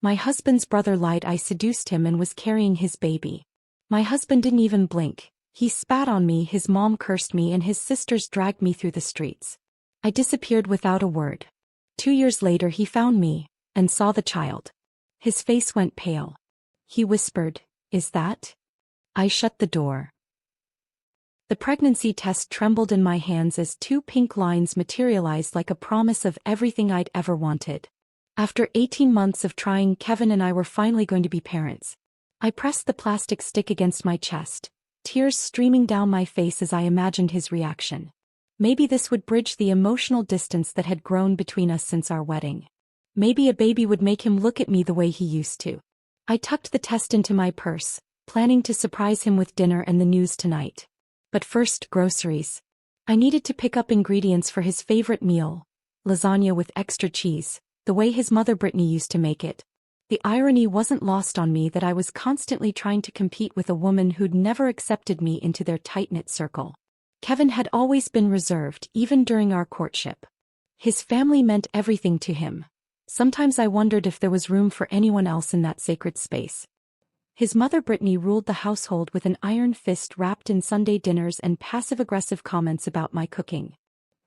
My husband's brother lied I seduced him and was carrying his baby. My husband didn't even blink. He spat on me, his mom cursed me, and his sisters dragged me through the streets. I disappeared without a word. 2 years later he found me, and saw the child. His face went pale. He whispered, "Is that?" I shut the door. The pregnancy test trembled in my hands as 2 pink lines materialized like a promise of everything I'd ever wanted. After 18 months of trying, Kevin and I were finally going to be parents. I pressed the plastic stick against my chest, tears streaming down my face as I imagined his reaction. Maybe this would bridge the emotional distance that had grown between us since our wedding. Maybe a baby would make him look at me the way he used to. I tucked the test into my purse, planning to surprise him with dinner and the news tonight. But first, groceries. I needed to pick up ingredients for his favorite meal, lasagna with extra cheese, the way his mother Brittany used to make it. The irony wasn't lost on me that I was constantly trying to compete with a woman who'd never accepted me into their tight-knit circle. Kevin had always been reserved, even during our courtship. His family meant everything to him. Sometimes I wondered if there was room for anyone else in that sacred space. His mother Brittany ruled the household with an iron fist wrapped in Sunday dinners and passive-aggressive comments about my cooking.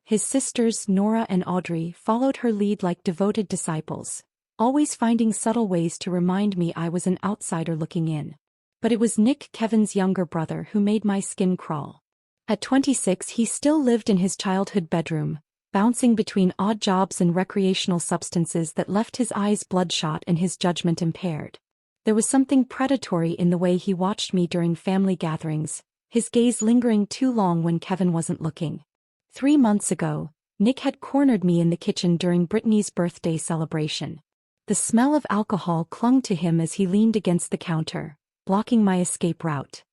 His sisters, Nora and Audrey, followed her lead like devoted disciples, always finding subtle ways to remind me I was an outsider looking in. But it was Nick, Kevin's younger brother, who made my skin crawl. At 26, he still lived in his childhood bedroom, bouncing between odd jobs and recreational substances that left his eyes bloodshot and his judgment impaired. There was something predatory in the way he watched me during family gatherings, his gaze lingering too long when Kevin wasn't looking. 3 months ago, Nick had cornered me in the kitchen during Brittany's birthday celebration. The smell of alcohol clung to him as he leaned against the counter, blocking my escape route.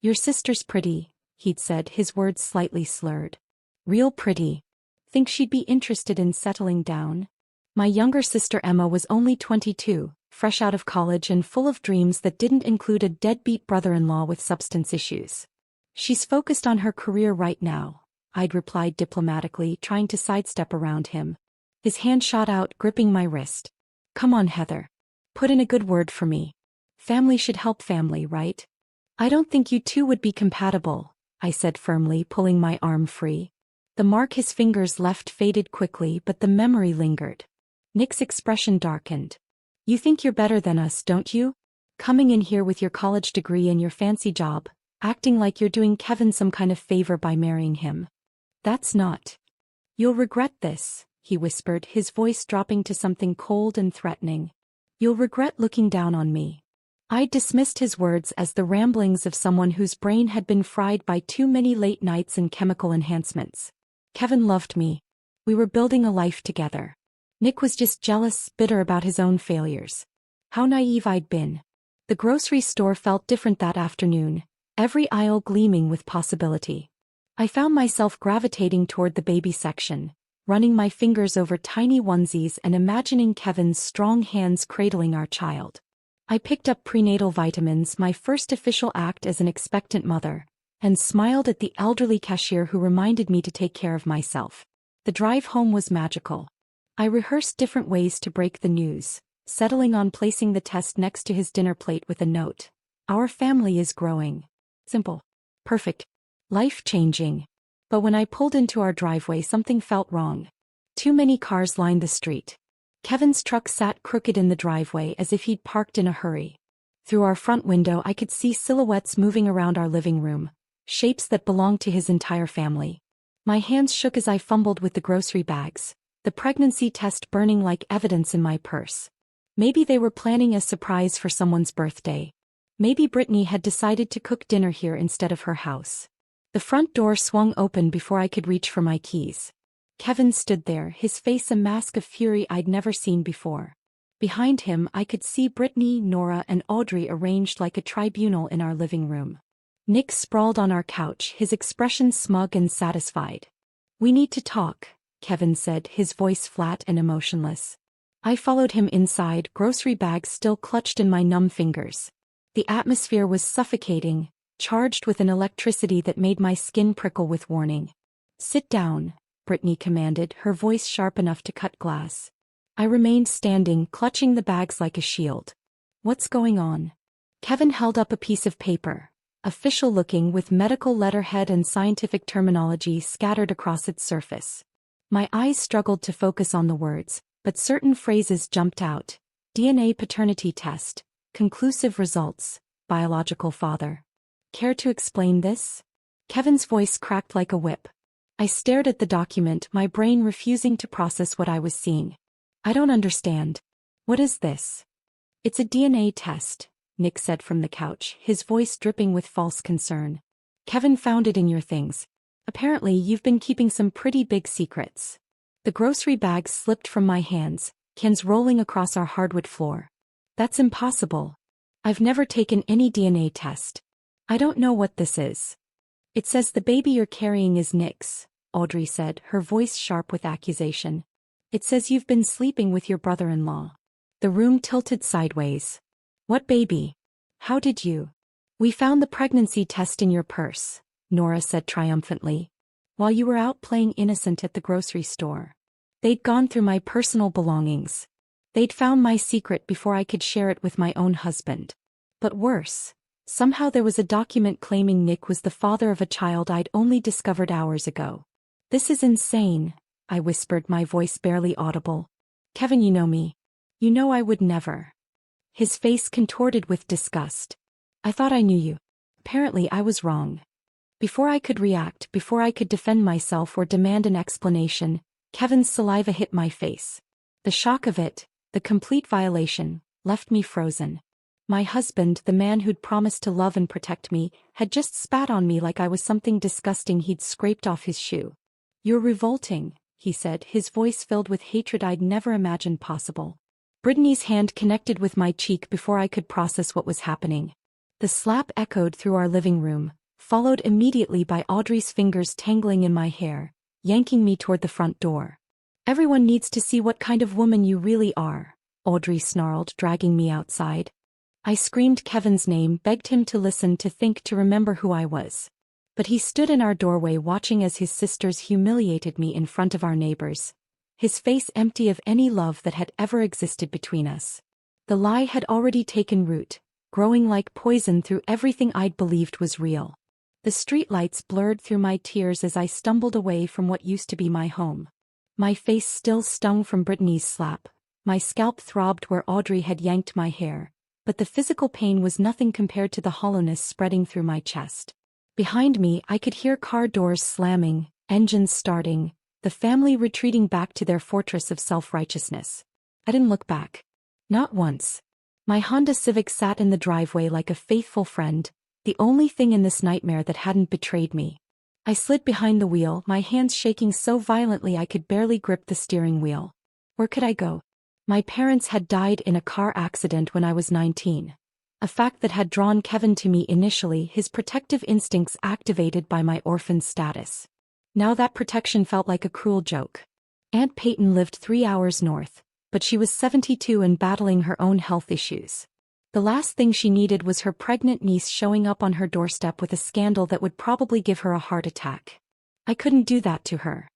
"Your sister's pretty," he'd said, his words slightly slurred. "Real pretty. Think she'd be interested in settling down?" My younger sister Emma was only 22, fresh out of college and full of dreams that didn't include a deadbeat brother-in-law with substance issues. "She's focused on her career right now," I'd replied diplomatically, trying to sidestep around him. His hand shot out, gripping my wrist. "Come on, Heather. Put in a good word for me. Family should help family, right?" "I don't think you two would be compatible," I said firmly, pulling my arm free. The mark his fingers left faded quickly, but the memory lingered. Nick's expression darkened. "You think you're better than us, don't you? Coming in here with your college degree and your fancy job, acting like you're doing Kevin some kind of favor by marrying him. That's not. You'll regret this," he whispered, his voice dropping to something cold and threatening. "You'll regret looking down on me." I dismissed his words as the ramblings of someone whose brain had been fried by too many late nights and chemical enhancements. Kevin loved me. We were building a life together. Nick was just jealous, bitter about his own failures. How naive I'd been. The grocery store felt different that afternoon, every aisle gleaming with possibility. I found myself gravitating toward the baby section, running my fingers over tiny onesies and imagining Kevin's strong hands cradling our child. I picked up prenatal vitamins, my first official act as an expectant mother, and smiled at the elderly cashier who reminded me to take care of myself. The drive home was magical. I rehearsed different ways to break the news, settling on placing the test next to his dinner plate with a note. "Our family is growing." Simple. Perfect. Life-changing. But when I pulled into our driveway, something felt wrong. Too many cars lined the street. Kevin's truck sat crooked in the driveway as if he'd parked in a hurry. Through our front window I could see silhouettes moving around our living room, shapes that belonged to his entire family. My hands shook as I fumbled with the grocery bags, the pregnancy test burning like evidence in my purse. Maybe they were planning a surprise for someone's birthday. Maybe Brittany had decided to cook dinner here instead of her house. The front door swung open before I could reach for my keys. Kevin stood there, his face a mask of fury I'd never seen before. Behind him I could see Brittany, Nora and Audrey arranged like a tribunal in our living room. Nick sprawled on our couch, his expression smug and satisfied. "We need to talk," Kevin said, his voice flat and emotionless. I followed him inside, grocery bags still clutched in my numb fingers. The atmosphere was suffocating, charged with an electricity that made my skin prickle with warning. "Sit down," Brittany commanded, her voice sharp enough to cut glass. I remained standing, clutching the bags like a shield. What's going on? Kevin held up a piece of paper, official looking with medical letterhead and scientific terminology scattered across its surface. My eyes struggled to focus on the words, but certain phrases jumped out. DNA paternity test, conclusive results, biological father. Care to explain this? Kevin's voice cracked like a whip. I stared at the document, my brain refusing to process what I was seeing. I don't understand. What is this? It's a DNA test, Nick said from the couch, his voice dripping with false concern. Kevin found it in your things. Apparently you've been keeping some pretty big secrets. The grocery bags slipped from my hands, cans rolling across our hardwood floor. That's impossible. I've never taken any DNA test. I don't know what this is. It says the baby you're carrying is Nick's, Audrey said, her voice sharp with accusation. It says you've been sleeping with your brother-in-law. The room tilted sideways. What baby? How did you? We found the pregnancy test in your purse, Nora said triumphantly. While you were out playing innocent at the grocery store. They'd gone through my personal belongings. They'd found my secret before I could share it with my own husband. But worse, somehow there was a document claiming Nick was the father of a child I'd only discovered hours ago. This is insane, I whispered, my voice barely audible. Kevin, you know me. You know I would never. His face contorted with disgust. I thought I knew you. Apparently I was wrong. Before I could react, before I could defend myself or demand an explanation, Kevin's saliva hit my face. The shock of it, the complete violation, left me frozen. My husband, the man who'd promised to love and protect me, had just spat on me like I was something disgusting he'd scraped off his shoe. You're revolting, he said, his voice filled with hatred I'd never imagined possible. Brittany's hand connected with my cheek before I could process what was happening. The slap echoed through our living room, followed immediately by Audrey's fingers tangling in my hair, yanking me toward the front door. Everyone needs to see what kind of woman you really are, Audrey snarled, dragging me outside. I screamed Kevin's name, begged him to listen, to think, to remember who I was. But he stood in our doorway watching as his sisters humiliated me in front of our neighbors, his face empty of any love that had ever existed between us. The lie had already taken root, growing like poison through everything I'd believed was real. The streetlights blurred through my tears as I stumbled away from what used to be my home. My face still stung from Brittany's slap, my scalp throbbed where Audrey had yanked my hair, but the physical pain was nothing compared to the hollowness spreading through my chest. Behind me, I could hear car doors slamming, engines starting, the family retreating back to their fortress of self-righteousness. I didn't look back. Not once. My Honda Civic sat in the driveway like a faithful friend, the only thing in this nightmare that hadn't betrayed me. I slid behind the wheel, my hands shaking so violently I could barely grip the steering wheel. Where could I go? My parents had died in a car accident when I was 19. A fact that had drawn Kevin to me initially, his protective instincts activated by my orphan status. Now that protection felt like a cruel joke. Aunt Peyton lived 3 hours north, but she was 72 and battling her own health issues. The last thing she needed was her pregnant niece showing up on her doorstep with a scandal that would probably give her a heart attack. I couldn't do that to her.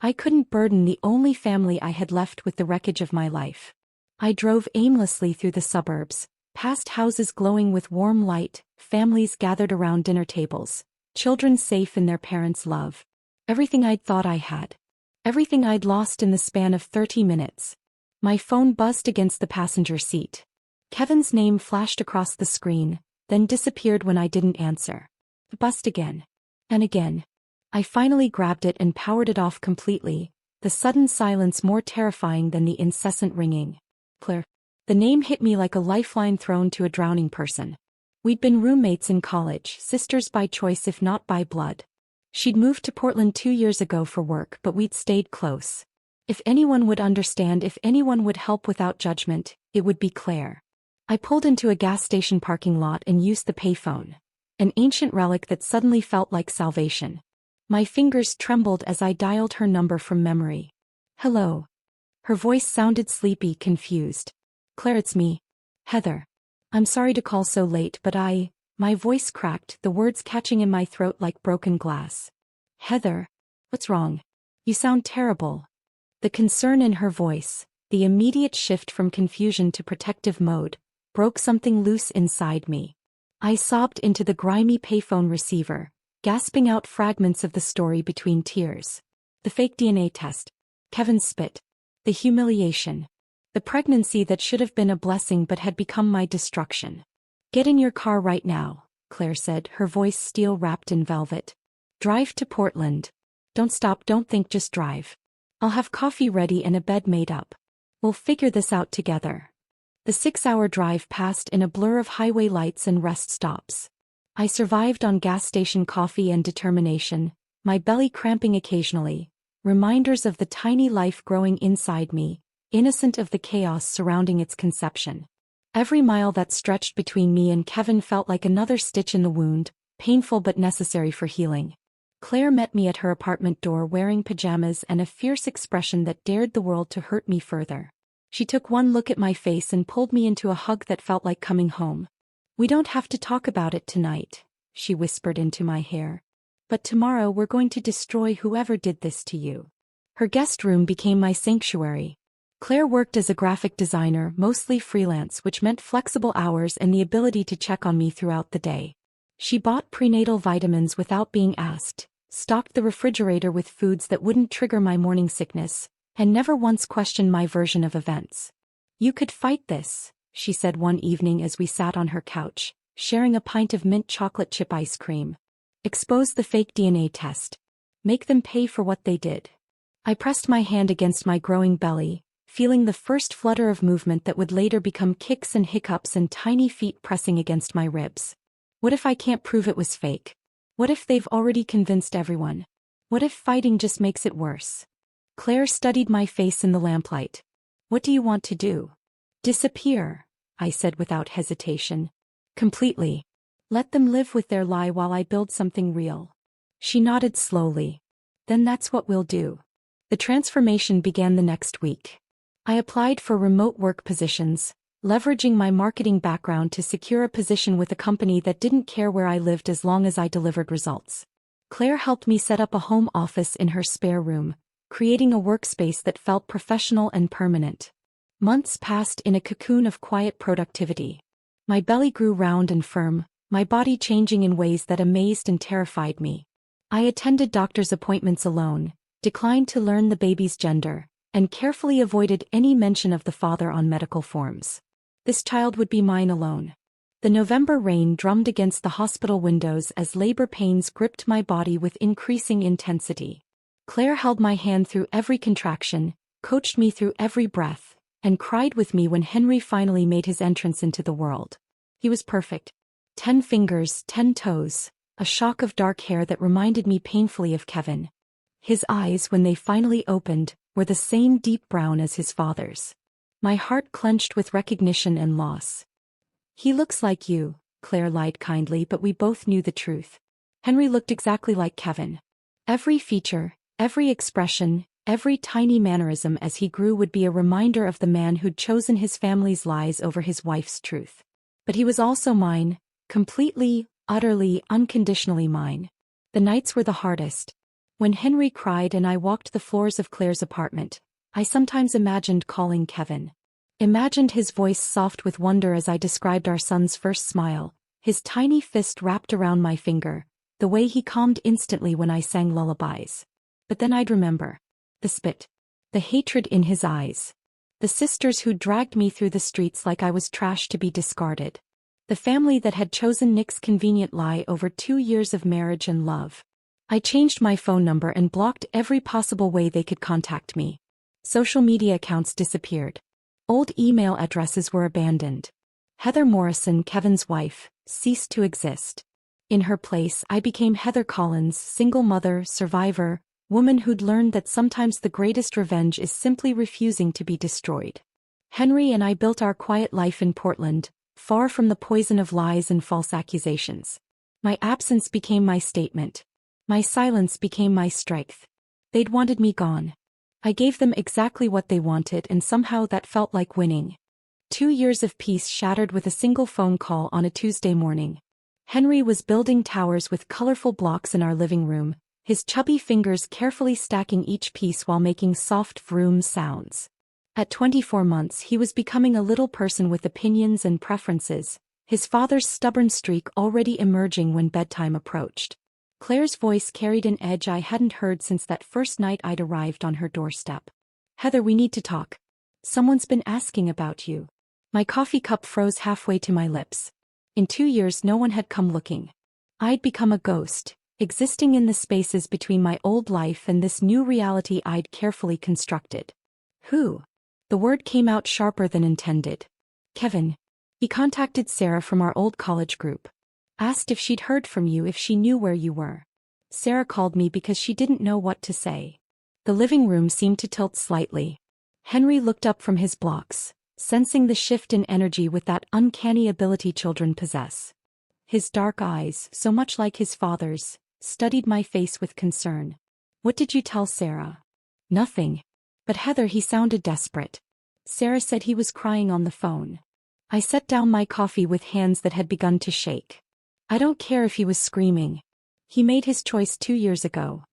I couldn't burden the only family I had left with the wreckage of my life. I drove aimlessly through the suburbs, past houses glowing with warm light, families gathered around dinner tables, children safe in their parents' love. Everything I'd thought I had. Everything I'd lost in the span of 30 minutes. My phone buzzed against the passenger seat. Kevin's name flashed across the screen, then disappeared when I didn't answer. It buzzed again. And again. I finally grabbed it and powered it off completely, the sudden silence more terrifying than the incessant ringing. Claire. The name hit me like a lifeline thrown to a drowning person. We'd been roommates in college, sisters by choice if not by blood. She'd moved to Portland 2 years ago for work, but we'd stayed close. If anyone would understand, if anyone would help without judgment, it would be Claire. I pulled into a gas station parking lot and used the payphone. An ancient relic that suddenly felt like salvation. My fingers trembled as I dialed her number from memory. Hello. Her voice sounded sleepy, confused. Claire, it's me. Heather. I'm sorry to call so late, but my voice cracked, the words catching in my throat like broken glass. Heather. What's wrong? You sound terrible. The concern in her voice, the immediate shift from confusion to protective mode, broke something loose inside me. I sobbed into the grimy payphone receiver, gasping out fragments of the story between tears. The fake DNA test. Kevin's spit. The humiliation. The pregnancy that should have been a blessing but had become my destruction. "Get in your car right now," Claire said, her voice steel-wrapped in velvet. "Drive to Portland. Don't stop, don't think, just drive. I'll have coffee ready and a bed made up. We'll figure this out together." The 6-hour drive passed in a blur of highway lights and rest stops. I survived on gas station coffee and determination, my belly cramping occasionally, reminders of the tiny life growing inside me, innocent of the chaos surrounding its conception. Every mile that stretched between me and Kevin felt like another stitch in the wound, painful but necessary for healing. Claire met me at her apartment door wearing pajamas and a fierce expression that dared the world to hurt me further. She took one look at my face and pulled me into a hug that felt like coming home. "We don't have to talk about it tonight," she whispered into my hair. "But tomorrow we're going to destroy whoever did this to you." Her guest room became my sanctuary. Claire worked as a graphic designer, mostly freelance, which meant flexible hours and the ability to check on me throughout the day. She bought prenatal vitamins without being asked, stocked the refrigerator with foods that wouldn't trigger my morning sickness, and never once questioned my version of events. "You could fight this," she said one evening as we sat on her couch, sharing a pint of mint chocolate chip ice cream. "Expose the fake DNA test. Make them pay for what they did." I pressed my hand against my growing belly, feeling the first flutter of movement that would later become kicks and hiccups and tiny feet pressing against my ribs. What if I can't prove it was fake? What if they've already convinced everyone? What if fighting just makes it worse? Claire studied my face in the lamplight. "What do you want to do?" "Disappear," I said without hesitation. "Completely. Let them live with their lie while I build something real." She nodded slowly. "Then that's what we'll do." The transformation began the next week. I applied for remote work positions, leveraging my marketing background to secure a position with a company that didn't care where I lived as long as I delivered results. Claire helped me set up a home office in her spare room, creating a workspace that felt professional and permanent. Months passed in a cocoon of quiet productivity. My belly grew round and firm, my body changing in ways that amazed and terrified me. I attended doctor's appointments alone, declined to learn the baby's gender, and carefully avoided any mention of the father on medical forms. This child would be mine alone. The November rain drummed against the hospital windows as labor pains gripped my body with increasing intensity. Claire held my hand through every contraction, coached me through every breath, and cried with me when Henry finally made his entrance into the world. He was perfect. 10 fingers, 10 toes, a shock of dark hair that reminded me painfully of Kevin. His eyes, when they finally opened, were the same deep brown as his father's. My heart clenched with recognition and loss. "He looks like you," Claire lied kindly, but we both knew the truth. Henry looked exactly like Kevin. Every feature, every expression, every tiny mannerism as he grew would be a reminder of the man who'd chosen his family's lies over his wife's truth. But he was also mine, completely, utterly, unconditionally mine. The nights were the hardest. When Henry cried and I walked the floors of Claire's apartment, I sometimes imagined calling Kevin. Imagined his voice soft with wonder as I described our son's first smile, his tiny fist wrapped around my finger, the way he calmed instantly when I sang lullabies. But then I'd remember. The spit. The hatred in his eyes. The sisters who dragged me through the streets like I was trash to be discarded. The family that had chosen Nick's convenient lie over 2 years of marriage and love. I changed my phone number and blocked every possible way they could contact me. Social media accounts disappeared. Old email addresses were abandoned. Heather Morrison, Kevin's wife, ceased to exist. In her place, I became Heather Collins, single mother, survivor, woman who'd learned that sometimes the greatest revenge is simply refusing to be destroyed. Henry and I built our quiet life in Portland, far from the poison of lies and false accusations. My absence became my statement. My silence became my strength. They'd wanted me gone. I gave them exactly what they wanted, and somehow that felt like winning. 2 years of peace shattered with a single phone call on a Tuesday morning. Henry was building towers with colorful blocks in our living room, his chubby fingers carefully stacking each piece while making soft vroom sounds. At 24 months he was becoming a little person with opinions and preferences, his father's stubborn streak already emerging when bedtime approached. Claire's voice carried an edge I hadn't heard since that first night I'd arrived on her doorstep. "Heather, we need to talk. Someone's been asking about you." My coffee cup froze halfway to my lips. In 2 years no one had come looking. I'd become a ghost, existing in the spaces between my old life and this new reality I'd carefully constructed. "Who?" The word came out sharper than intended. "Kevin. He contacted Sarah from our old college group. Asked if she'd heard from you, if she knew where you were." Sarah called me because she didn't know what to say. The living room seemed to tilt slightly. Henry looked up from his blocks, sensing the shift in energy with that uncanny ability children possess. His dark eyes, so much like his father's, studied my face with concern. "What did you tell Sarah?" "Nothing." "But Heather," he sounded desperate. "Sarah said he was crying on the phone." I set down my coffee with hands that had begun to shake. "I don't care if he was screaming. He made his choice 2 years ago."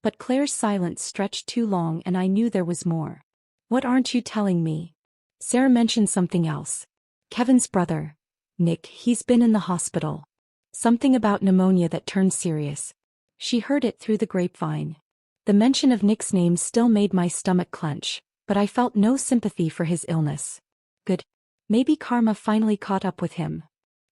But Claire's silence stretched too long and I knew there was more. "What aren't you telling me?" "Sarah mentioned something else. Kevin's brother, Nick, he's been in the hospital. Something about pneumonia that turned serious. She heard it through the grapevine." The mention of Nick's name still made my stomach clench, but I felt no sympathy for his illness. Good. Maybe karma finally caught up with him.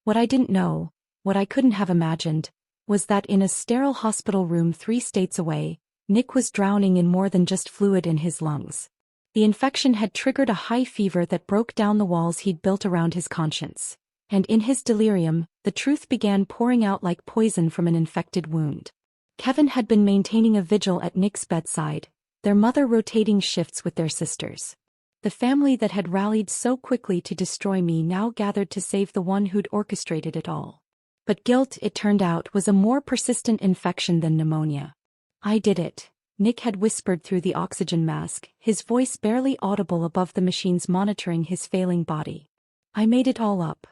What I didn't know, what I couldn't have imagined, was that in a sterile hospital room 3 states away, Nick was drowning in more than just fluid in his lungs. The infection had triggered a high fever that broke down the walls he'd built around his conscience. And in his delirium, the truth began pouring out like poison from an infected wound. Kevin had been maintaining a vigil at Nick's bedside, their mother rotating shifts with their sisters. The family that had rallied so quickly to destroy me now gathered to save the one who'd orchestrated it all. But guilt, it turned out, was a more persistent infection than pneumonia. "I did it," Nick had whispered through the oxygen mask, his voice barely audible above the machines monitoring his failing body. "I made it all up."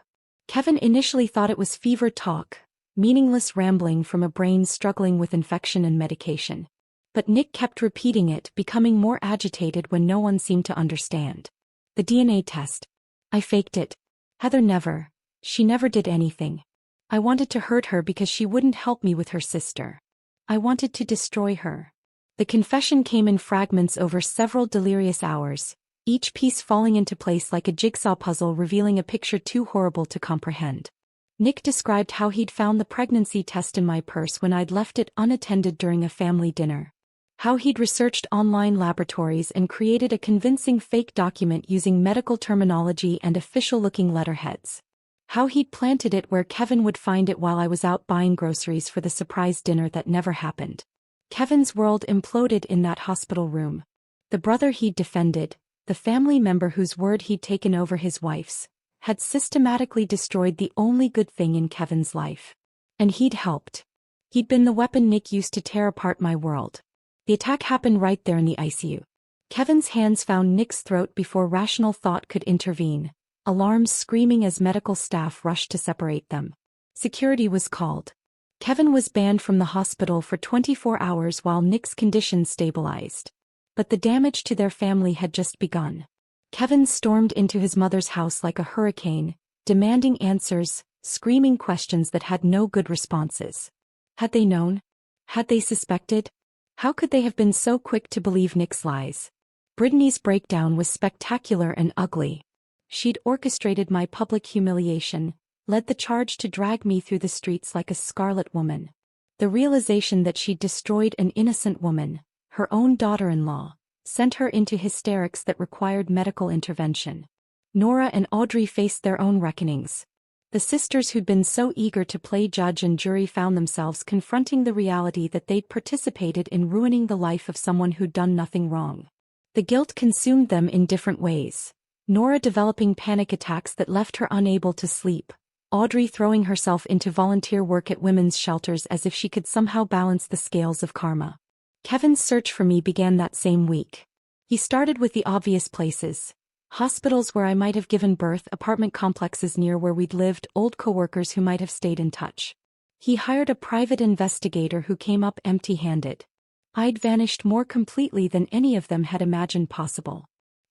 Kevin initially thought it was fever talk, meaningless rambling from a brain struggling with infection and medication. But Nick kept repeating it, becoming more agitated when no one seemed to understand. "The DNA test. I faked it. Heather never. She never did anything. I wanted to hurt her because she wouldn't help me with her sister. I wanted to destroy her." The confession came in fragments over several delirious hours, each piece falling into place like a jigsaw puzzle revealing a picture too horrible to comprehend. Nick described how he'd found the pregnancy test in my purse when I'd left it unattended during a family dinner. How he'd researched online laboratories and created a convincing fake document using medical terminology and official-looking letterheads. How he'd planted it where Kevin would find it while I was out buying groceries for the surprise dinner that never happened. Kevin's world imploded in that hospital room. The brother he'd defended, the family member whose word he'd taken over his wife's, had systematically destroyed the only good thing in Kevin's life. And he'd helped. He'd been the weapon Nick used to tear apart my world. The attack happened right there in the ICU. Kevin's hands found Nick's throat before rational thought could intervene, alarms screaming as medical staff rushed to separate them. Security was called. Kevin was banned from the hospital for 24 hours while Nick's condition stabilized. But the damage to their family had just begun. Kevin stormed into his mother's house like a hurricane, demanding answers, screaming questions that had no good responses. Had they known? Had they suspected? How could they have been so quick to believe Nick's lies? Brittany's breakdown was spectacular and ugly. She'd orchestrated my public humiliation, led the charge to drag me through the streets like a scarlet woman. The realization that she'd destroyed an innocent woman, her own daughter-in-law, sent her into hysterics that required medical intervention. Nora and Audrey faced their own reckonings. The sisters who'd been so eager to play judge and jury found themselves confronting the reality that they'd participated in ruining the life of someone who'd done nothing wrong. The guilt consumed them in different ways. Nora developing panic attacks that left her unable to sleep, Audrey throwing herself into volunteer work at women's shelters as if she could somehow balance the scales of karma. Kevin's search for me began that same week. He started with the obvious places. Hospitals where I might have given birth, apartment complexes near where we'd lived, old coworkers who might have stayed in touch. He hired a private investigator who came up empty-handed. I'd vanished more completely than any of them had imagined possible.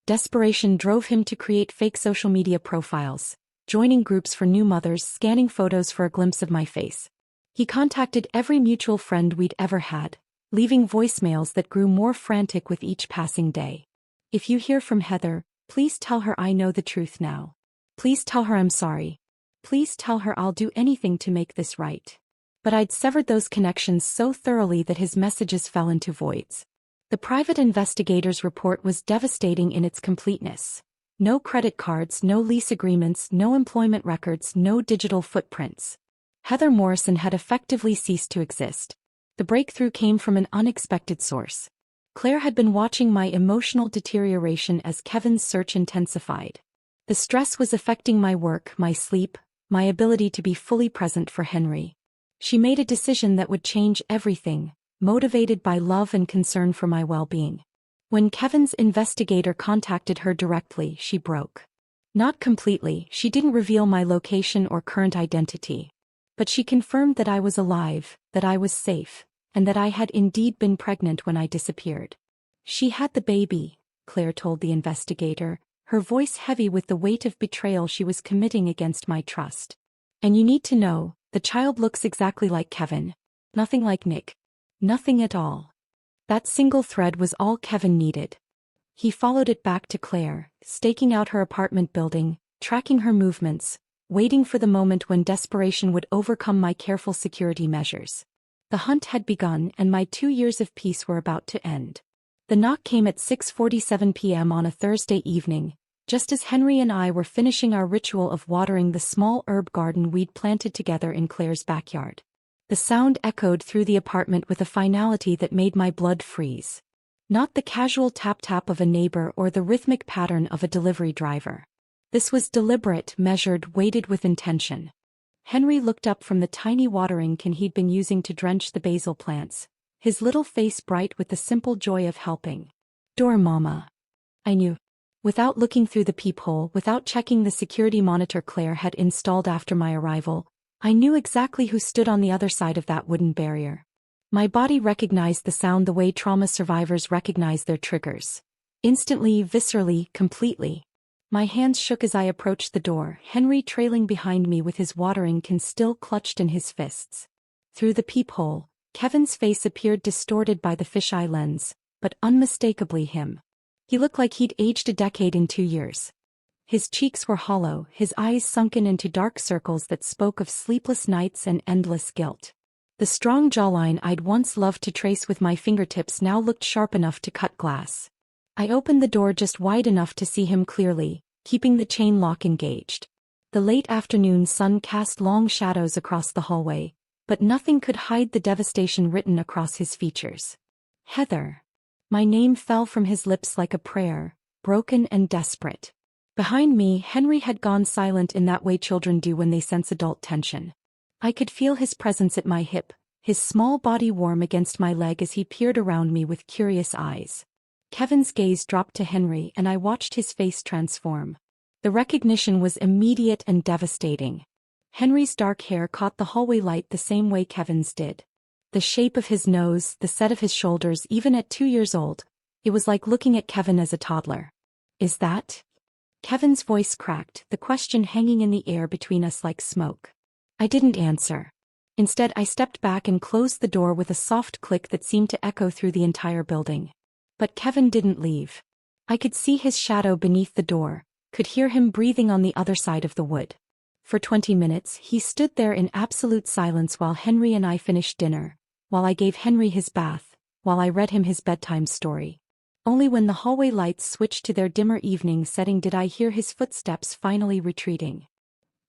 Desperation drove him to create fake social media profiles, joining groups for new mothers, scanning photos for a glimpse of my face. He contacted every mutual friend we'd ever had, leaving voicemails that grew more frantic with each passing day. If you hear from Heather, please tell her I know the truth now. Please tell her I'm sorry. Please tell her I'll do anything to make this right. But I'd severed those connections so thoroughly that his messages fell into voids. The private investigator's report was devastating in its completeness. No credit cards, no lease agreements, no employment records, no digital footprints. Heather Morrison had effectively ceased to exist. The breakthrough came from an unexpected source. Claire had been watching my emotional deterioration as Kevin's search intensified. The stress was affecting my work, my sleep, my ability to be fully present for Henry. She made a decision that would change everything, motivated by love and concern for my well-being. When Kevin's investigator contacted her directly, she broke. Not completely, she didn't reveal my location or current identity. But she confirmed that I was alive, that I was safe, and that I had indeed been pregnant when I disappeared. She had the baby, Claire told the investigator, her voice heavy with the weight of betrayal she was committing against my trust. And you need to know, the child looks exactly like Kevin. Nothing like Nick. Nothing at all. That single thread was all Kevin needed. He followed it back to Claire, staking out her apartment building, tracking her movements, waiting for the moment when desperation would overcome my careful security measures. The hunt had begun and my 2 years of peace were about to end. The knock came at 6:47 p.m. on a Thursday evening, just as Henry and I were finishing our ritual of watering the small herb garden we'd planted together in Claire's backyard. The sound echoed through the apartment with a finality that made my blood freeze. Not the casual tap-tap of a neighbor or the rhythmic pattern of a delivery driver. This was deliberate, measured, weighted with intention. Henry looked up from the tiny watering can he'd been using to drench the basil plants, his little face bright with the simple joy of helping. "Door, Mama." I knew. Without looking through the peephole, without checking the security monitor Claire had installed after my arrival, I knew exactly who stood on the other side of that wooden barrier. My body recognized the sound the way trauma survivors recognize their triggers. Instantly, viscerally, completely. My hands shook as I approached the door, Henry trailing behind me with his watering can still clutched in his fists. Through the peephole, Kevin's face appeared distorted by the fisheye lens, but unmistakably him. He looked like he'd aged a decade in 2 years. His cheeks were hollow, his eyes sunken into dark circles that spoke of sleepless nights and endless guilt. The strong jawline I'd once loved to trace with my fingertips now looked sharp enough to cut glass. I opened the door just wide enough to see him clearly, keeping the chain lock engaged. The late afternoon sun cast long shadows across the hallway, but nothing could hide the devastation written across his features. "Heather." My name fell from his lips like a prayer, broken and desperate. Behind me, Henry had gone silent in that way children do when they sense adult tension. I could feel his presence at my hip, his small body warm against my leg as he peered around me with curious eyes. Kevin's gaze dropped to Henry and I watched his face transform. The recognition was immediate and devastating. Henry's dark hair caught the hallway light the same way Kevin's did. The shape of his nose, the set of his shoulders, even at 2 years old, it was like looking at Kevin as a toddler. "Is that?" Kevin's voice cracked, the question hanging in the air between us like smoke. I didn't answer. Instead, I stepped back and closed the door with a soft click that seemed to echo through the entire building. But Kevin didn't leave. I could see his shadow beneath the door, could hear him breathing on the other side of the wood. For 20 minutes, he stood there in absolute silence while Henry and I finished dinner, while I gave Henry his bath, while I read him his bedtime story. Only when the hallway lights switched to their dimmer evening setting did I hear his footsteps finally retreating.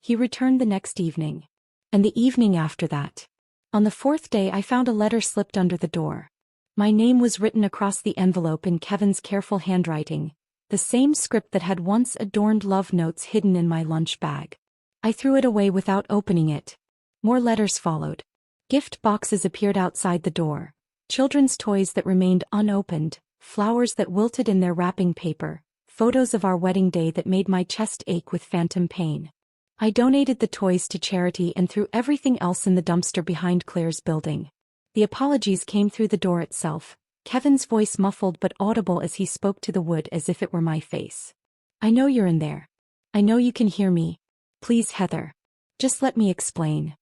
He returned the next evening. And the evening after that. On the 4th day I found a letter slipped under the door. My name was written across the envelope in Kevin's careful handwriting, the same script that had once adorned love notes hidden in my lunch bag. I threw it away without opening it. More letters followed. Gift boxes appeared outside the door, children's toys that remained unopened, flowers that wilted in their wrapping paper, photos of our wedding day that made my chest ache with phantom pain. I donated the toys to charity and threw everything else in the dumpster behind Claire's building. The apologies came through the door itself, Kevin's voice muffled but audible as he spoke to the wood as if it were my face. I know you're in there. I know you can hear me. Please, Heather. Just let me explain.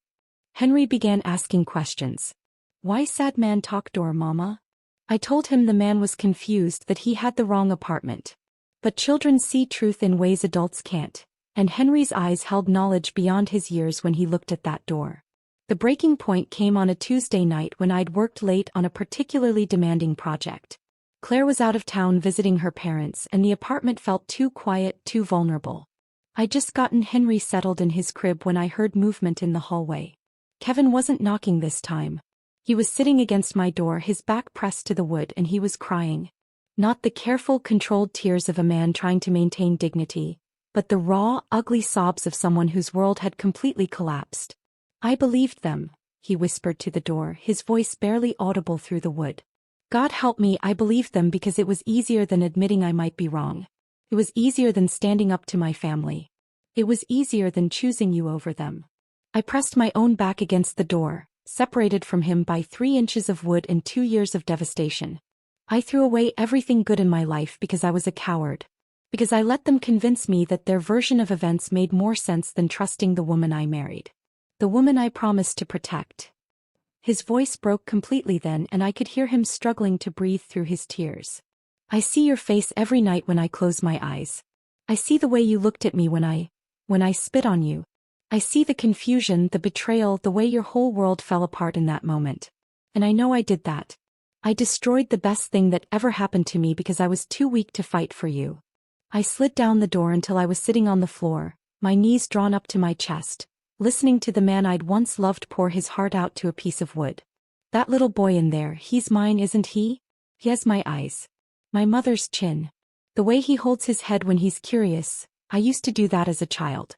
Henry began asking questions. Why sad man talk door, mama? I told him the man was confused that he had the wrong apartment. But children see truth in ways adults can't, and Henry's eyes held knowledge beyond his years when he looked at that door. The breaking point came on a Tuesday night when I'd worked late on a particularly demanding project. Claire was out of town visiting her parents and the apartment felt too quiet, too vulnerable. I'd just gotten Henry settled in his crib when I heard movement in the hallway. Kevin wasn't knocking this time. He was sitting against my door, his back pressed to the wood, and he was crying. Not the careful, controlled tears of a man trying to maintain dignity, but the raw, ugly sobs of someone whose world had completely collapsed. I believed them, he whispered to the door, his voice barely audible through the wood. God help me, I believed them because it was easier than admitting I might be wrong. It was easier than standing up to my family. It was easier than choosing you over them. I pressed my own back against the door, separated from him by 3 inches of wood and 2 years of devastation. I threw away everything good in my life because I was a coward. Because I let them convince me that their version of events made more sense than trusting the woman I married. The woman I promised to protect. His voice broke completely then, and I could hear him struggling to breathe through his tears. I see your face every night when I close my eyes. I see the way you looked at me when I spit on you. I see the confusion, the betrayal, the way your whole world fell apart in that moment. And I know I did that. I destroyed the best thing that ever happened to me because I was too weak to fight for you. I slid down the door until I was sitting on the floor, my knees drawn up to my chest, listening to the man I'd once loved pour his heart out to a piece of wood. That little boy in there, he's mine, isn't he? He has my eyes. My mother's chin. The way he holds his head when he's curious, I used to do that as a child.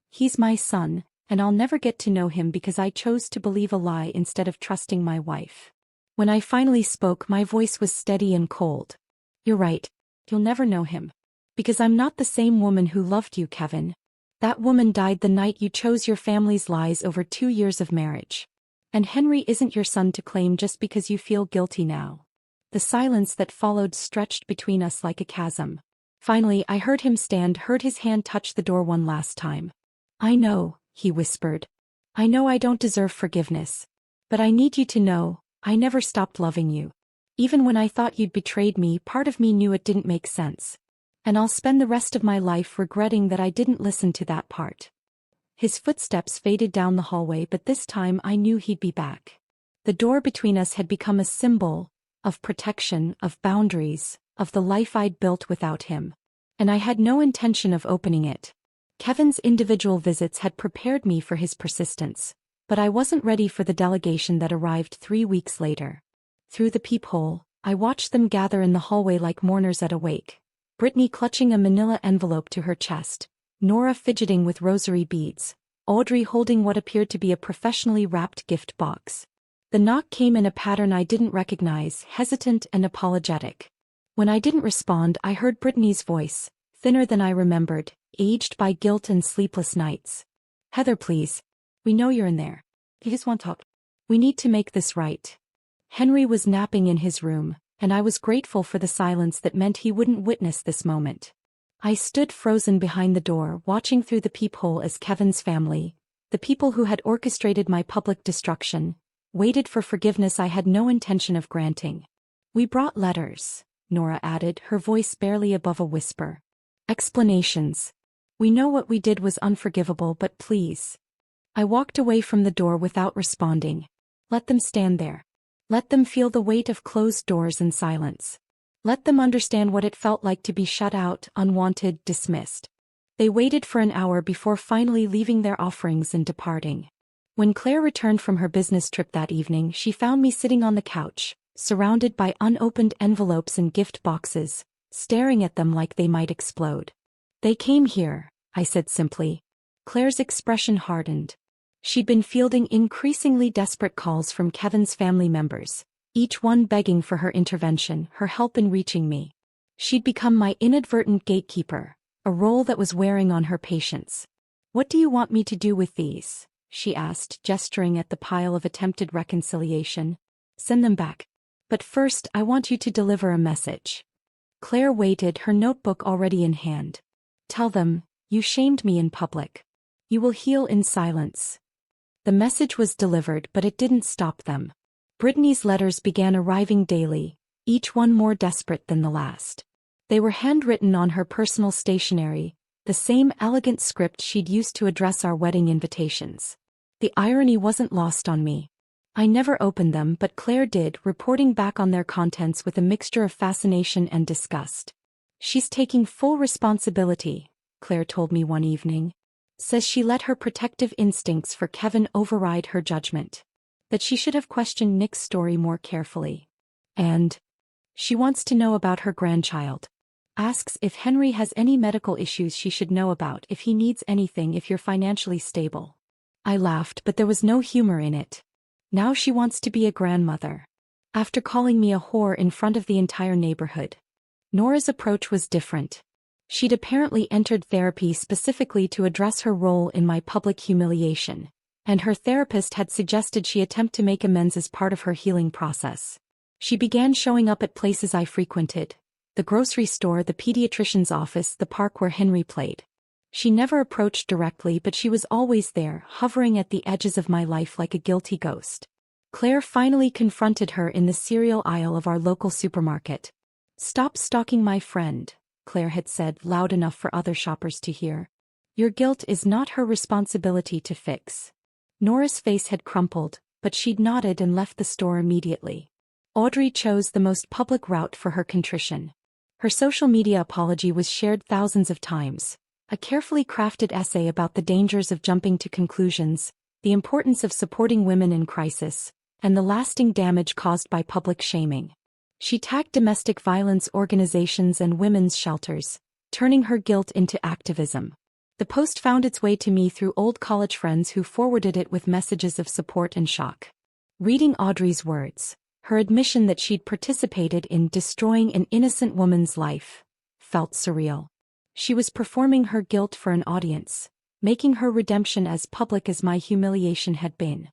He's my son, and I'll never get to know him because I chose to believe a lie instead of trusting my wife. When I finally spoke, my voice was steady and cold. You're right. You'll never know him. Because I'm not the same woman who loved you, Kevin. That woman died the night you chose your family's lies over 2 years of marriage. And Henry isn't your son to claim just because you feel guilty now. The silence that followed stretched between us like a chasm. Finally, I heard him stand, heard his hand touch the door one last time. I know, he whispered. I know I don't deserve forgiveness. But I need you to know, I never stopped loving you. Even when I thought you'd betrayed me, part of me knew it didn't make sense. And I'll spend the rest of my life regretting that I didn't listen to that part. His footsteps faded down the hallway, but this time I knew he'd be back. The door between us had become a symbol of protection, of boundaries, of the life I'd built without him. And I had no intention of opening it. Kevin's individual visits had prepared me for his persistence, but I wasn't ready for the delegation that arrived 3 weeks later. Through the peephole, I watched them gather in the hallway like mourners at a wake. Brittany clutching a manila envelope to her chest, Nora fidgeting with rosary beads, Audrey holding what appeared to be a professionally wrapped gift box. The knock came in a pattern I didn't recognize, hesitant and apologetic. When I didn't respond, I heard Brittany's voice, thinner than I remembered, aged by guilt and sleepless nights. Heather, please. We know you're in there. You just want to talk. We need to make this right. Henry was napping in his room, and I was grateful for the silence that meant he wouldn't witness this moment. I stood frozen behind the door, watching through the peephole as Kevin's family, the people who had orchestrated my public destruction, waited for forgiveness I had no intention of granting. We brought letters, Nora added, her voice barely above a whisper. Explanations. We know what we did was unforgivable, but please. I walked away from the door without responding. Let them stand there. Let them feel the weight of closed doors and silence. Let them understand what it felt like to be shut out, unwanted, dismissed. They waited for an hour before finally leaving their offerings and departing. When Claire returned from her business trip that evening, she found me sitting on the couch, surrounded by unopened envelopes and gift boxes, staring at them like they might explode. They came here, I said simply. Claire's expression hardened. She'd been fielding increasingly desperate calls from Kevin's family members, each one begging for her intervention, her help in reaching me. She'd become my inadvertent gatekeeper, a role that was wearing on her patience. What do you want me to do with these? She asked, gesturing at the pile of attempted reconciliation. Send them back. But first, I want you to deliver a message. Claire waited, her notebook already in hand. Tell them, you shamed me in public. You will heal in silence. The message was delivered, but it didn't stop them. Brittany's letters began arriving daily, each one more desperate than the last. They were handwritten on her personal stationery, the same elegant script she'd used to address our wedding invitations. The irony wasn't lost on me. I never opened them, but Claire did, reporting back on their contents with a mixture of fascination and disgust. She's taking full responsibility, Claire told me one evening. Says she let her protective instincts for Kevin override her judgment. That she should have questioned Nick's story more carefully. And she wants to know about her grandchild. Asks if Henry has any medical issues she should know about, if he needs anything, if you're financially stable. I laughed, but there was no humor in it. Now she wants to be a grandmother. After calling me a whore in front of the entire neighborhood. Nora's approach was different. She'd apparently entered therapy specifically to address her role in my public humiliation, and her therapist had suggested she attempt to make amends as part of her healing process. She began showing up at places I frequented. The grocery store, the pediatrician's office, the park where Henry played. She never approached directly, but she was always there, hovering at the edges of my life like a guilty ghost. Claire finally confronted her in the cereal aisle of our local supermarket. "Stop stalking my friend," Claire had said, loud enough for other shoppers to hear. "Your guilt is not her responsibility to fix." Nora's face had crumpled, but she'd nodded and left the store immediately. Audrey chose the most public route for her contrition. Her social media apology was shared thousands of times. A carefully crafted essay about the dangers of jumping to conclusions, the importance of supporting women in crisis, and the lasting damage caused by public shaming. She tagged domestic violence organizations and women's shelters, turning her guilt into activism. The post found its way to me through old college friends who forwarded it with messages of support and shock. Reading Audrey's words, her admission that she'd participated in destroying an innocent woman's life, felt surreal. She was performing her guilt for an audience, making her redemption as public as my humiliation had been.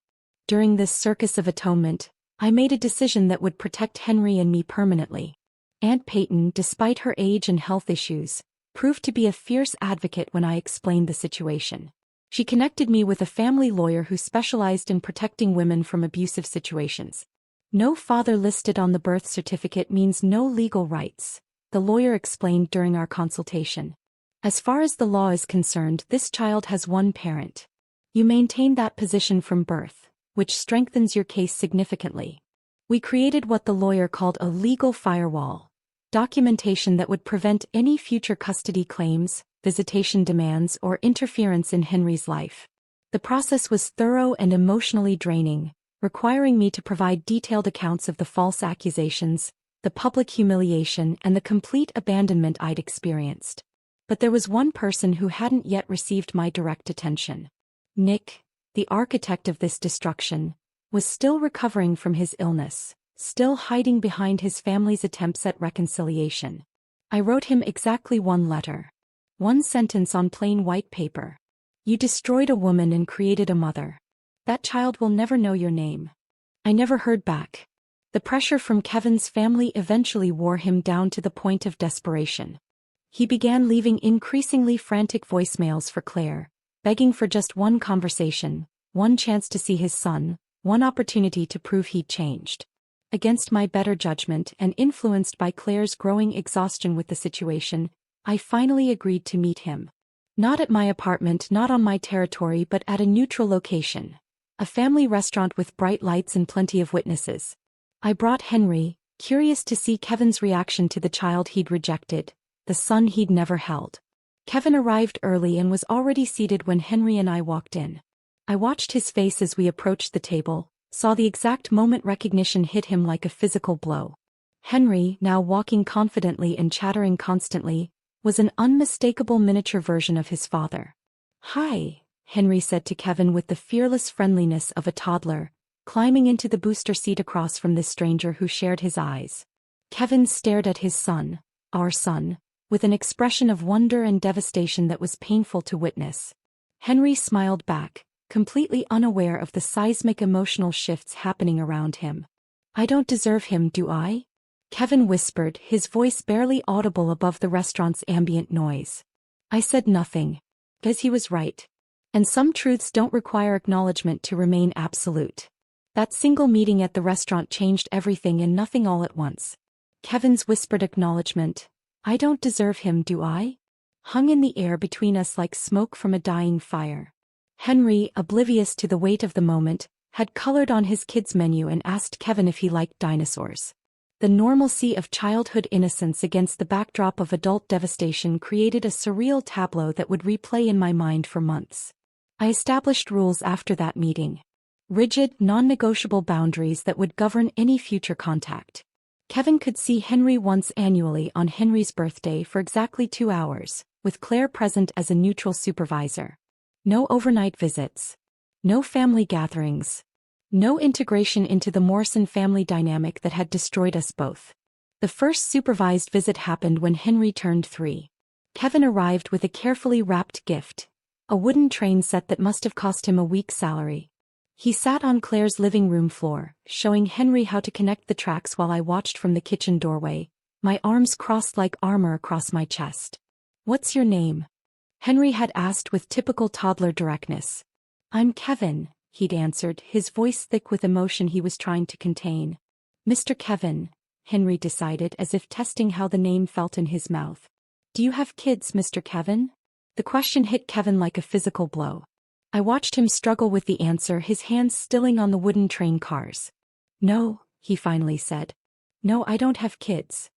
During this circus of atonement, I made a decision that would protect Henry and me permanently. Aunt Peyton, despite her age and health issues, proved to be a fierce advocate when I explained the situation. She connected me with a family lawyer who specialized in protecting women from abusive situations. "No father listed on the birth certificate means no legal rights," the lawyer explained during our consultation. "As far as the law is concerned, this child has one parent. You maintain that position from birth, which strengthens your case significantly." We created what the lawyer called a legal firewall, documentation that would prevent any future custody claims, visitation demands, or interference in Henry's life. The process was thorough and emotionally draining, requiring me to provide detailed accounts of the false accusations, the public humiliation, and the complete abandonment I'd experienced. But there was one person who hadn't yet received my direct attention. Nick, the architect of this destruction, was still recovering from his illness, still hiding behind his family's attempts at reconciliation. I wrote him exactly one letter. One sentence on plain white paper. "You destroyed a woman and created a mother. That child will never know your name." I never heard back. The pressure from Kevin's family eventually wore him down to the point of desperation. He began leaving increasingly frantic voicemails for Claire, begging for just one conversation, one chance to see his son, one opportunity to prove he'd changed. Against my better judgment and influenced by Claire's growing exhaustion with the situation, I finally agreed to meet him. Not at my apartment, not on my territory, but at a neutral location. A family restaurant with bright lights and plenty of witnesses. I brought Henry, curious to see Kevin's reaction to the child he'd rejected, the son he'd never held. Kevin arrived early and was already seated when Henry and I walked in. I watched his face as we approached the table, saw the exact moment recognition hit him like a physical blow. Henry, now walking confidently and chattering constantly, was an unmistakable miniature version of his father. "Hi," Henry said to Kevin with the fearless friendliness of a toddler, climbing into the booster seat across from this stranger who shared his eyes. Kevin stared at his son, our son, with an expression of wonder and devastation that was painful to witness. Henry smiled back, completely unaware of the seismic emotional shifts happening around him. I don't deserve him, do I? Kevin whispered, his voice barely audible above the restaurant's ambient noise. I said nothing. Because he was right. And some truths don't require acknowledgement to remain absolute. That single meeting at the restaurant changed everything and nothing all at once. Kevin's whispered acknowledgement, I don't deserve him, do I? Hung in the air between us like smoke from a dying fire. Henry, oblivious to the weight of the moment, had colored on his kids' menu and asked Kevin if he liked dinosaurs. The normalcy of childhood innocence against the backdrop of adult devastation created a surreal tableau that would replay in my mind for months. I established rules after that meeting. Rigid, non-negotiable boundaries that would govern any future contact. Kevin could see Henry once annually on Henry's birthday for exactly 2 hours, with Claire present as a neutral supervisor. No overnight visits. No family gatherings. No integration into the Morrison family dynamic that had destroyed us both. The first supervised visit happened when Henry turned 3. Kevin arrived with a carefully wrapped gift, a wooden train set that must have cost him a week's salary. He sat on Claire's living room floor, showing Henry how to connect the tracks while I watched from the kitchen doorway, my arms crossed like armor across my chest. What's your name? Henry had asked with typical toddler directness. I'm Kevin, he'd answered, his voice thick with emotion he was trying to contain. Mr. Kevin, Henry decided, as if testing how the name felt in his mouth. Do you have kids, Mr. Kevin? The question hit Kevin like a physical blow. I watched him struggle with the answer, his hands stilling on the wooden train cars. No, he finally said. No, I don't have kids.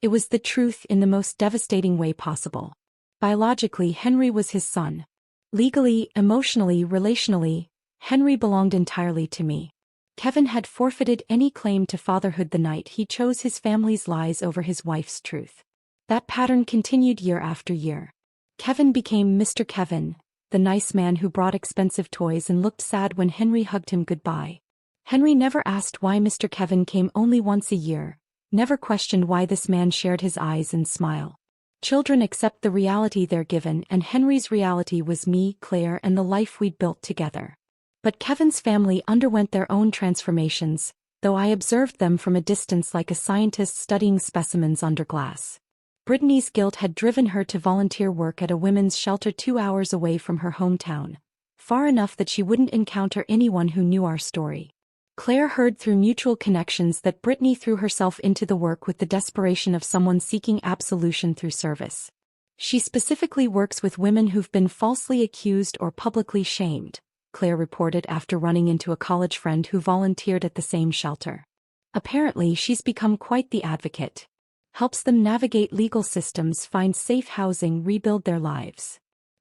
It was the truth in the most devastating way possible. Biologically, Henry was his son. Legally, emotionally, relationally, Henry belonged entirely to me. Kevin had forfeited any claim to fatherhood the night he chose his family's lies over his wife's truth. That pattern continued year after year. Kevin became Mr. Kevin, the nice man who brought expensive toys and looked sad when Henry hugged him goodbye. Henry never asked why Mr. Kevin came only once a year, never questioned why this man shared his eyes and smile. Children accept the reality they're given, and Henry's reality was me, Claire, and the life we'd built together. But Kevin's family underwent their own transformations, though I observed them from a distance like a scientist studying specimens under glass. Brittany's guilt had driven her to volunteer work at a women's shelter 2 hours away from her hometown, far enough that she wouldn't encounter anyone who knew our story. Claire heard through mutual connections that Brittany threw herself into the work with the desperation of someone seeking absolution through service. She specifically works with women who've been falsely accused or publicly shamed, Claire reported after running into a college friend who volunteered at the same shelter. Apparently, she's become quite the advocate. Helps them navigate legal systems, find safe housing, rebuild their lives.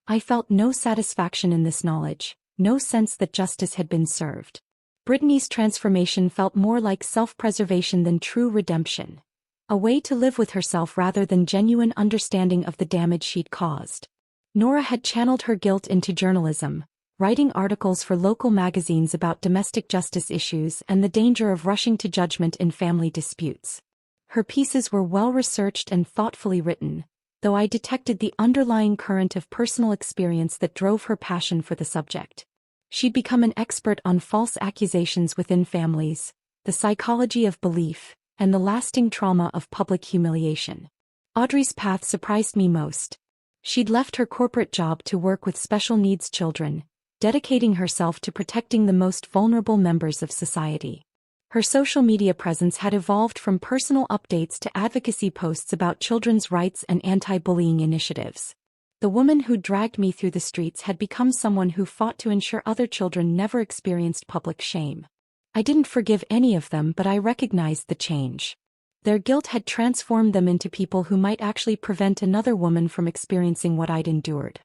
I felt no satisfaction in this knowledge, no sense that justice had been served. Brittany's transformation felt more like self-preservation than true redemption. A way to live with herself rather than genuine understanding of the damage she'd caused. Nora had channeled her guilt into journalism, writing articles for local magazines about domestic justice issues and the danger of rushing to judgment in family disputes. Her pieces were well-researched and thoughtfully written, though I detected the underlying current of personal experience that drove her passion for the subject. She'd become an expert on false accusations within families, the psychology of belief, and the lasting trauma of public humiliation. Audrey's path surprised me most. She'd left her corporate job to work with special needs children, dedicating herself to protecting the most vulnerable members of society. Her social media presence had evolved from personal updates to advocacy posts about children's rights and anti-bullying initiatives. The woman who dragged me through the streets had become someone who fought to ensure other children never experienced public shame. I didn't forgive any of them, but I recognized the change. Their guilt had transformed them into people who might actually prevent another woman from experiencing what I'd endured.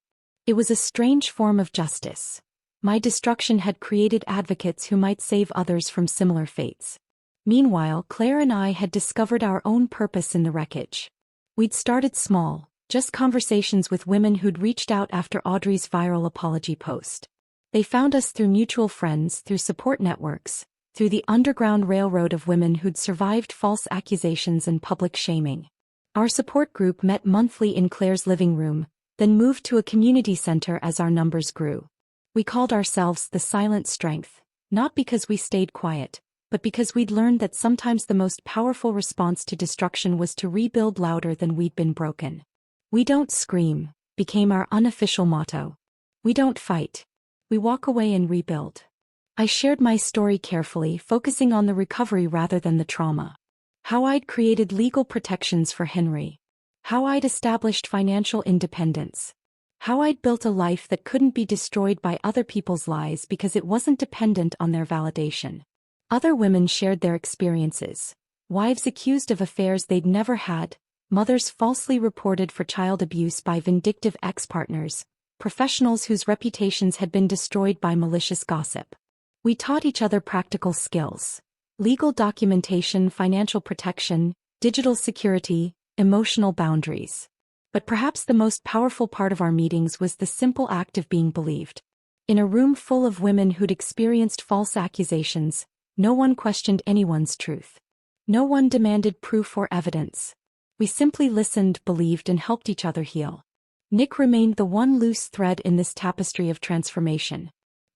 It was a strange form of justice. My destruction had created advocates who might save others from similar fates. Meanwhile, Claire and I had discovered our own purpose in the wreckage. We'd started small, just conversations with women who'd reached out after Audrey's viral apology post. They found us through mutual friends, through support networks, through the underground railroad of women who'd survived false accusations and public shaming. Our support group met monthly in Claire's living room, then moved to a community center as our numbers grew. We called ourselves the Silent Strength, not because we stayed quiet, but because we'd learned that sometimes the most powerful response to destruction was to rebuild louder than we'd been broken. "We don't scream" became our unofficial motto. We don't fight. We walk away and rebuild. I shared my story carefully, focusing on the recovery rather than the trauma. How I'd created legal protections for Henry. How I'd established financial independence. How I'd built a life that couldn't be destroyed by other people's lies because it wasn't dependent on their validation. Other women shared their experiences. Wives accused of affairs they'd never had, mothers falsely reported for child abuse by vindictive ex-partners, professionals whose reputations had been destroyed by malicious gossip. We taught each other practical skills: legal documentation, financial protection, digital security, emotional boundaries. But perhaps the most powerful part of our meetings was the simple act of being believed. In a room full of women who'd experienced false accusations, no one questioned anyone's truth. No one demanded proof or evidence. We simply listened, believed, and helped each other heal. Nick remained the one loose thread in this tapestry of transformation.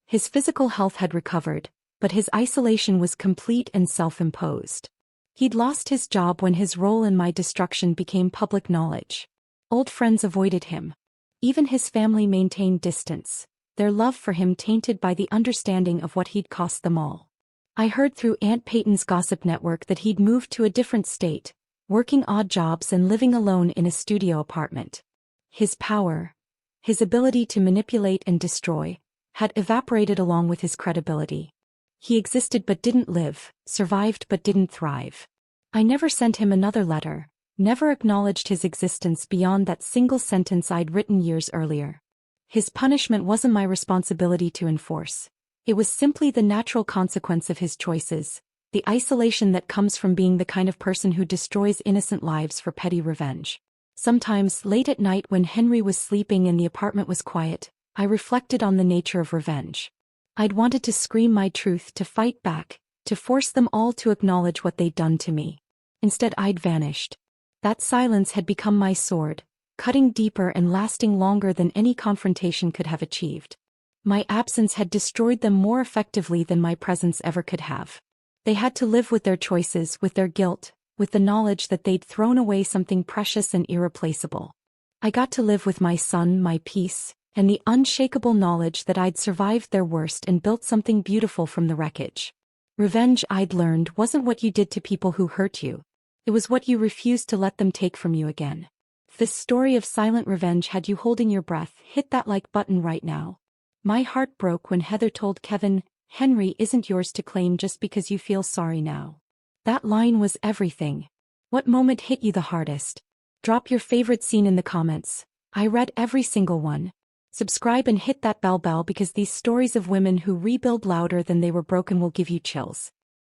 His physical health had recovered, but his isolation was complete and self-imposed. He'd lost his job when his role in my destruction became public knowledge. Old friends avoided him. Even his family maintained distance, their love for him tainted by the understanding of what he'd cost them all. I heard through Aunt Peyton's gossip network that he'd moved to a different state, working odd jobs and living alone in a studio apartment. His power, his ability to manipulate and destroy, had evaporated along with his credibility. He existed but didn't live, survived but didn't thrive. I never sent him another letter, never acknowledged his existence beyond that single sentence I'd written years earlier. His punishment wasn't my responsibility to enforce. It was simply the natural consequence of his choices, the isolation that comes from being the kind of person who destroys innocent lives for petty revenge. Sometimes, late at night when Henry was sleeping and the apartment was quiet, I reflected on the nature of revenge. I'd wanted to scream my truth, to fight back, to force them all to acknowledge what they'd done to me. Instead, I'd vanished. That silence had become my sword, cutting deeper and lasting longer than any confrontation could have achieved. My absence had destroyed them more effectively than my presence ever could have. They had to live with their choices, with their guilt, with the knowledge that they'd thrown away something precious and irreplaceable. I got to live with my son, my peace, and the unshakable knowledge that I'd survived their worst and built something beautiful from the wreckage. Revenge, I'd learned, wasn't what you did to people who hurt you. It was what you refused to let them take from you again. If this story of silent revenge had you holding your breath, hit that like button right now. My heart broke when Heather told Kevin, "Henry isn't yours to claim just because you feel sorry now." That line was everything. What moment hit you the hardest? Drop your favorite scene in the comments. I read every single one. Subscribe and hit that bell because these stories of women who rebuild louder than they were broken will give you chills.